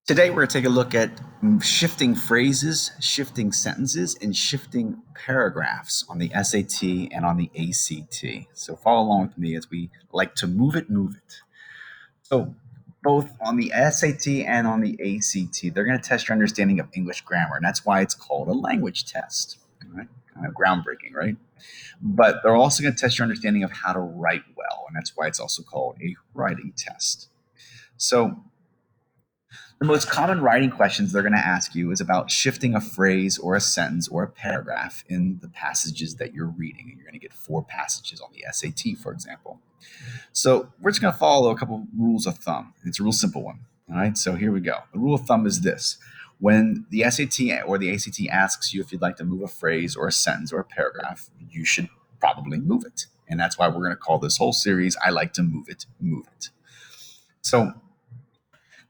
Today, we're going to take a look at shifting phrases, shifting sentences, and shifting paragraphs on the SAT and on the ACT. So follow along with me as we like to move it, move it. So both on the SAT and on the ACT, they're going to test your understanding of English grammar, and that's why it's called a language test. Right? Kind of groundbreaking, right? But they're also going to test your understanding of how to write well, and that's why it's also called a writing test. So the most common writing questions they're going to ask you is about shifting a phrase or a sentence or a paragraph in the passages that you're reading. And you're going to get 4 passages on the SAT, for example. So we're just going to follow a couple rules of thumb. It's a real simple one. All right, so here we go. The rule of thumb is this. When the SAT or the ACT asks you if you'd like to move a phrase or a sentence or a paragraph, you should probably move it. And that's why we're going to call this whole series, I Like to Move It, Move It. So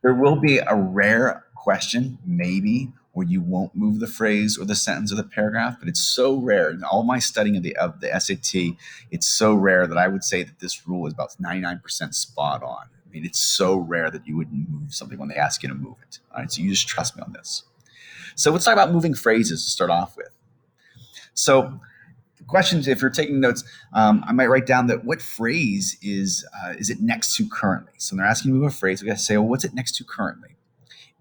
there will be a rare question, maybe, where you won't move the phrase or the sentence or the paragraph, but it's so rare. In all my studying of the SAT, it's so rare that I would say that this rule is about 99% spot on. I mean, it's so rare that you wouldn't move something when they ask you to move it. All right, so you just trust me on this. So let's talk about moving phrases to start off with. So questions, if you're taking notes, I might write down that what phrase is it next to currently? So they're asking you to move a phrase. We got to say, well, what's it next to currently?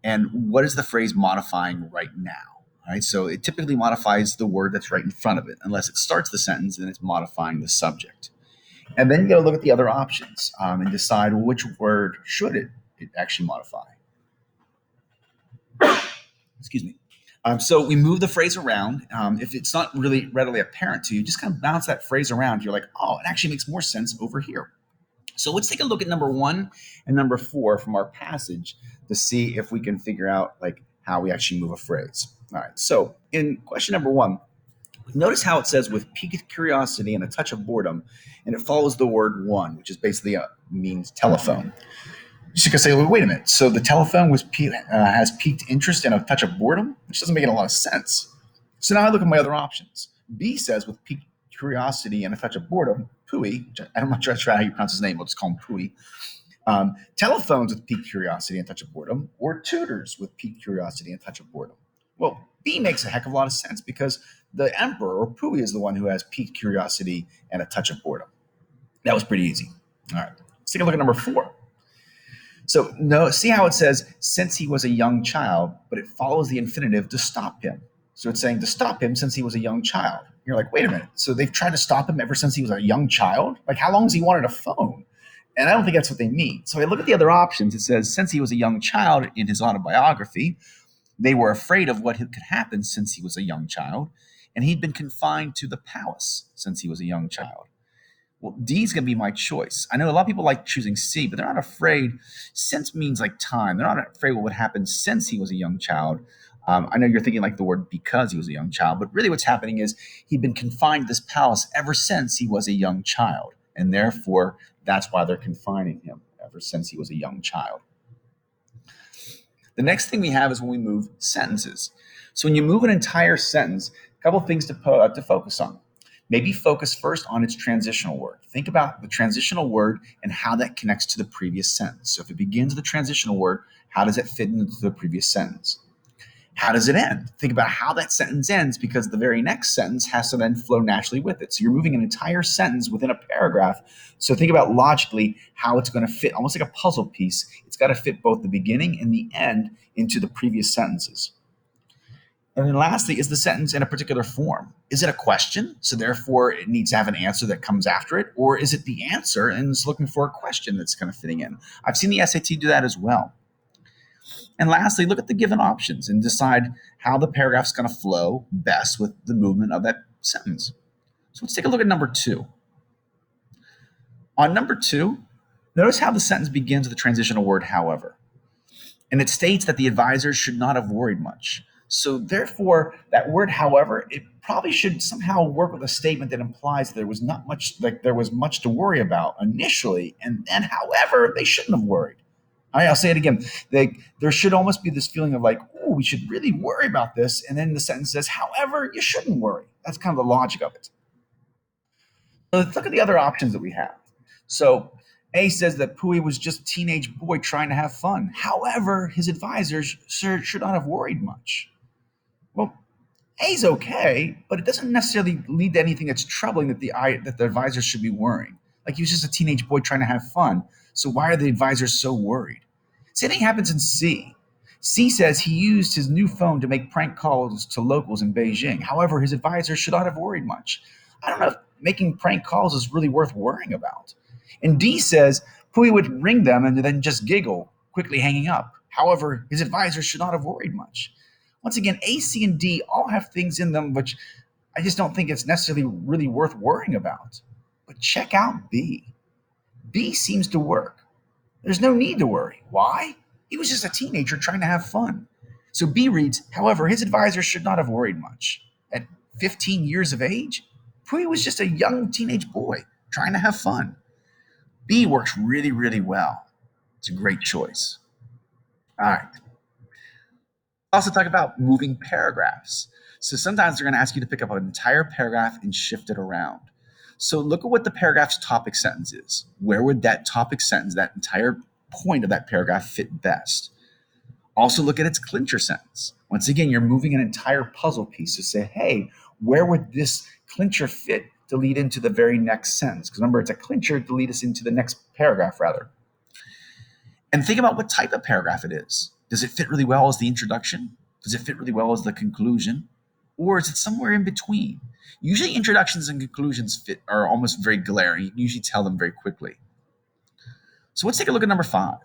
And what is the phrase modifying right now? All right, so it typically modifies the word that's right in front of it. Unless it starts the sentence, then it's modifying the subject. And then you got to look at the other options and decide, well, which word should it actually modify? Excuse me. So we move the phrase around. If it's not really readily apparent to you, just kind of bounce that phrase around. You're like, oh, it actually makes more sense over here. So let's take a look at number 1 and number 4 from our passage to see if we can figure out like how we actually move a phrase. All right. So in question number 1, notice how it says with piqued curiosity and a touch of boredom, and it follows the word one, which is basically means telephone. You could say, well, wait a minute. So the telephone has piqued interest and a touch of boredom, which doesn't make a lot of sense. So now I look at my other options. B says with piqued curiosity and a touch of boredom, Pui, I'm not sure how you pronounce his name, we'll just call him Pui. Telephones with piqued curiosity and a touch of boredom, or tutors with piqued curiosity and a touch of boredom. Well, B makes a heck of a lot of sense because the emperor, or Pui, is the one who has piqued curiosity and a touch of boredom. That was pretty easy. All right, let's take a look at number 4. So see how it says, since he was a young child, but it follows the infinitive to stop him. So it's saying to stop him since he was a young child. You're like, wait a minute. So they've tried to stop him ever since he was a young child? Like, how long has he wanted a phone? And I don't think that's what they mean. So I look at the other options. It says, since he was a young child in his autobiography, they were afraid of what could happen since he was a young child. And he'd been confined to the palace since he was a young child. Well, D is going to be my choice. I know a lot of people like choosing C, but they're not afraid. Since means like time. They're not afraid what would happen since he was a young child. I know you're thinking like the word because he was a young child, but really what's happening is he'd been confined to this palace ever since he was a young child. And therefore, that's why they're confining him ever since he was a young child. The next thing we have is when we move sentences. So when you move an entire sentence, a couple of things to focus on. Maybe focus first on its transitional word. Think about the transitional word and how that connects to the previous sentence. So if it begins with a transitional word, how does it fit into the previous sentence? How does it end? Think about how that sentence ends because the very next sentence has to then flow naturally with it. So you're moving an entire sentence within a paragraph. So think about logically how it's going to fit, almost like a puzzle piece. It's got to fit both the beginning and the end into the previous sentences. And then lastly, is the sentence in a particular form? Is it a question? So therefore, it needs to have an answer that comes after it. Or is it the answer and it's looking for a question that's kind of fitting in? I've seen the SAT do that as well. And lastly, look at the given options and decide how the paragraph's going to flow best with the movement of that sentence. So let's take a look at number 2. On number 2, notice how the sentence begins with the transitional word, however. And it states that the advisors should not have worried much. So therefore, that word, however, it probably should somehow work with a statement that implies there was not much, like there was much to worry about initially, and then, however, they shouldn't have worried. I'll say it again. There should almost be this feeling of like, oh, we should really worry about this, and then the sentence says, however, you shouldn't worry. That's kind of the logic of it. So let's look at the other options that we have. So A says that Pui was just a teenage boy trying to have fun. However, his advisors should not have worried much. Well, A's okay, but it doesn't necessarily lead to anything that's troubling that the advisors should be worrying. Like he was just a teenage boy trying to have fun. So why are the advisors so worried? Same thing happens in C. C says he used his new phone to make prank calls to locals in Beijing. However, his advisors should not have worried much. I don't know if making prank calls is really worth worrying about. And D says Pui would ring them and then just giggle, quickly hanging up. However, his advisors should not have worried much. Once again, A, C, and D all have things in them which I just don't think it's necessarily really worth worrying about. But check out B. B seems to work. There's no need to worry. Why? He was just a teenager trying to have fun. So B reads, however, his advisors should not have worried much. At 15 years of age, Pui was just a young teenage boy trying to have fun. B works really, really well. It's a great choice. All right. Also talk about moving paragraphs. So sometimes they're going to ask you to pick up an entire paragraph and shift it around. So look at what the paragraph's topic sentence is. Where would that topic sentence, that entire point of that paragraph fit best? Also look at its clincher sentence. Once again, you're moving an entire puzzle piece to say, hey, where would this clincher fit to lead into the very next sentence? Because remember, it's a clincher to lead us into the next paragraph, rather. And think about what type of paragraph it is. Does it fit really well as the introduction? Does it fit really well as the conclusion? Or is it somewhere in between? Usually introductions and conclusions are almost very glaring. You can usually tell them very quickly. So let's take a look at number 5.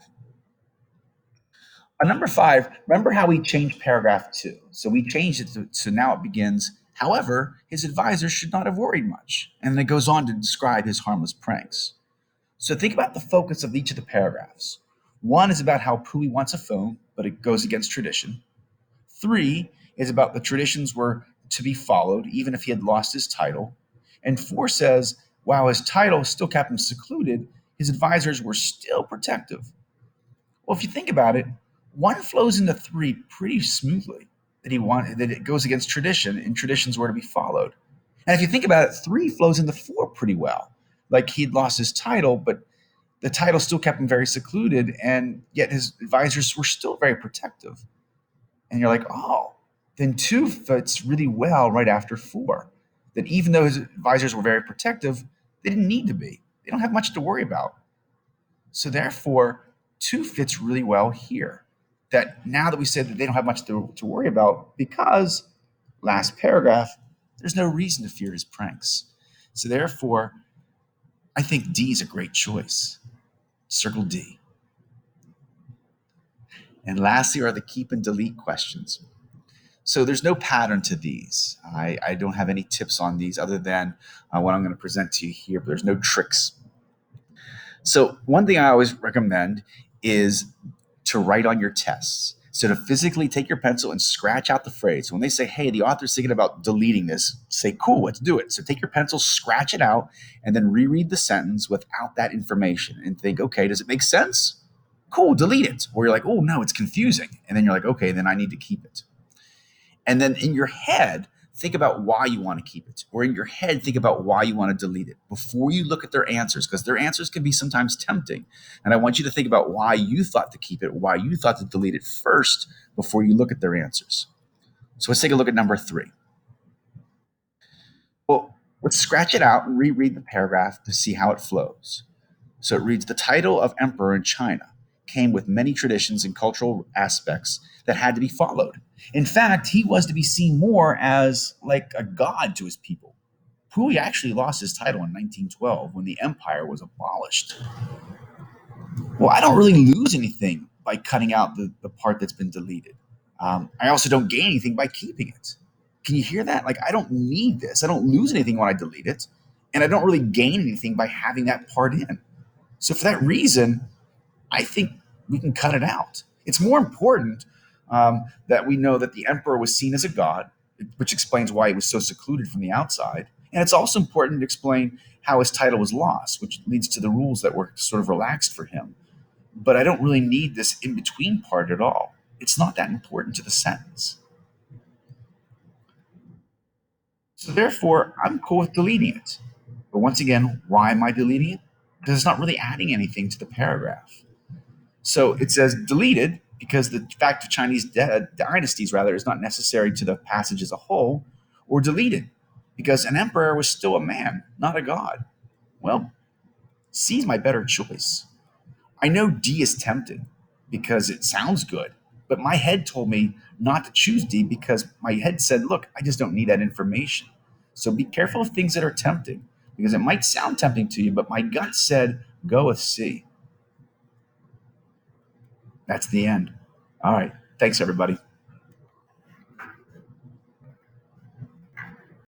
On number 5, remember how we changed paragraph 2. So we changed it so now it begins, however, his advisors should not have worried much. And then it goes on to describe his harmless pranks. So think about the focus of each of the paragraphs. 1 is about how Pui wants a phone, but it goes against tradition. 3 is about the traditions were to be followed, even if he had lost his title. And 4 says, while his title still kept him secluded, his advisors were still protective. Well, if you think about it, 1 flows into 3 pretty smoothly. That it goes against tradition, and traditions were to be followed. And if you think about it, 3 flows into 4 pretty well. Like he'd lost his title, but the title still kept him very secluded, and yet his advisors were still very protective. And you're like, oh, then 2 fits really well right after 4. That even though his advisors were very protective, they didn't need to be. They don't have much to worry about. So therefore, 2 fits really well here. That now that we said that they don't have much to worry about, because last paragraph, there's no reason to fear his pranks. So therefore, I think D is a great choice. Circle D. And lastly are the keep and delete questions. So there's no pattern to these. I don't have any tips on these other than what I'm going to present to you here, but there's no tricks. So one thing I always recommend is to write on your tests. So to physically take your pencil and scratch out the phrase. So when they say, hey, the author's thinking about deleting this, say, cool, let's do it. So take your pencil, scratch it out, and then reread the sentence without that information and think, okay, does it make sense? Cool, delete it. Or you're like, oh, no, it's confusing. And then you're like, okay, then I need to keep it. And then in your head, think about why you want to keep it. Or in your head, think about why you want to delete it before you look at their answers, because their answers can be sometimes tempting. And I want you to think about why you thought to keep it, why you thought to delete it first before you look at their answers. So let's take a look at number 3. Well, let's scratch it out and reread the paragraph to see how it flows. So it reads, the title of emperor in China came with many traditions and cultural aspects that had to be followed. In fact, he was to be seen more as like a god to his people. Pui actually lost his title in 1912 when the empire was abolished. Well, I don't really lose anything by cutting out the part that's been deleted. I also don't gain anything by keeping it. Can you hear that? Like, I don't need this. I don't lose anything when I delete it. And I don't really gain anything by having that part in. So for that reason, I think we can cut it out. It's more important that we know that the emperor was seen as a god, which explains why he was so secluded from the outside. And it's also important to explain how his title was lost, which leads to the rules that were sort of relaxed for him. But I don't really need this in between part at all. It's not that important to the sentence. So therefore, I'm cool with deleting it. But once again, why am I deleting it? because it's not really adding anything to the paragraph. So it says deleted because the fact of Chinese dynasties, rather, is not necessary to the passage as a whole, or deleted because an emperor was still a man, not a god. Well, C is my better choice. I know D is tempting because it sounds good, but my head told me not to choose D because my head said, look, I just don't need that information. So be careful of things that are tempting because it might sound tempting to you, but my gut said go with C. That's the end. All right. Thanks, everybody.